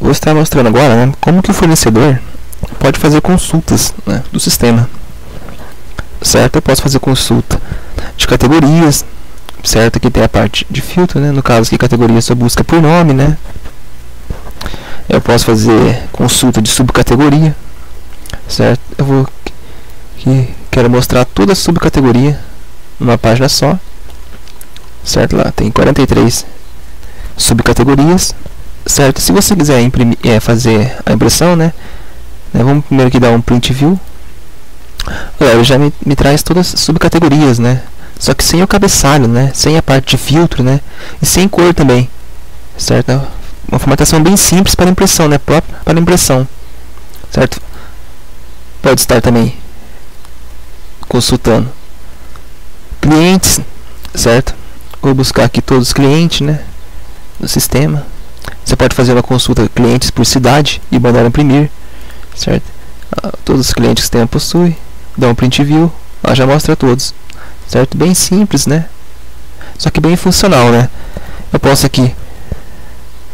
vou estar mostrando agora, né, como que o fornecedor pode fazer consultas, né, do sistema, certo? Eu posso fazer consulta de categorias, certo? Aqui tem a parte de filtro, né? No caso aqui, categoria só busca por nome, né? Eu posso fazer consulta de subcategoria, certo? Eu vou quero mostrar toda a subcategoria numa página só, certo? Lá tem 43 subcategorias, certo? Se você quiser imprimir, fazer a impressão, né? Vamos primeiro aqui dar um print view. Ele já me traz todas as subcategorias, né? Só que sem o cabeçalho, né? Sem a parte de filtro, né? E sem cor também, certo? Uma formatação bem simples para impressão, né? Própria para impressão, certo? Pode estar também consultando clientes, certo? Vou buscar aqui todos os clientes, né? Do sistema. Você pode fazer uma consulta clientes por cidade e mandar imprimir, certo? Todos os clientes que o sistema possui. Dá um print view, ela já mostra todos, certo? Bem simples, né? Só que bem funcional, né? Eu posso aqui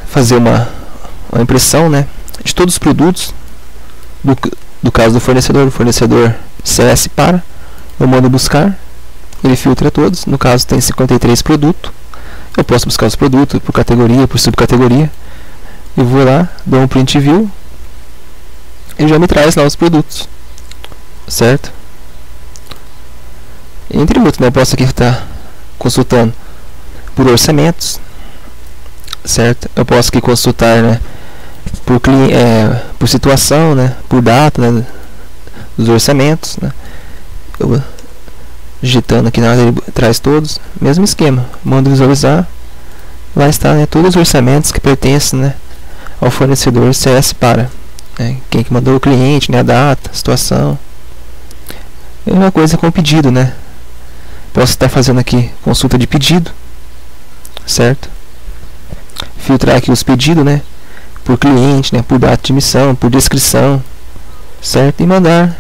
fazer uma impressão, né, de todos os produtos do caso do fornecedor CS para, eu mando buscar, ele filtra todos. No caso tem 53 produtos, eu posso buscar os produtos por categoria, por subcategoria, eu vou lá, dou um print view e já me traz lá os produtos, certo? Entre outros, né? Eu posso aqui estar consultando por orçamentos, certo? Eu posso aqui consultar, né, por situação, né, por data, né, dos orçamentos, né? Eu vou digitando aqui na hora, ele traz todos, mesmo esquema, mando visualizar, lá está, né, todos os orçamentos que pertencem, né, ao fornecedor CS para, né, quem que mandou o cliente, né, a data, a situação. É uma coisa com o pedido, né? Posso estar fazendo aqui consulta de pedido, certo? Filtrar aqui os pedidos, né, por cliente, né, por data de emissão, por descrição, certo? E mandar,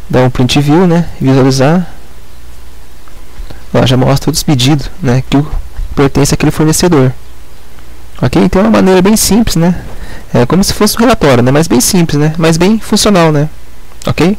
dar um print view, né, visualizar. Ó, já mostra todos os pedidos, né, que pertence àquele fornecedor. Ok? Então é uma maneira bem simples, né? É como se fosse um relatório, né, mas bem simples, né, mas bem funcional, né? Ok?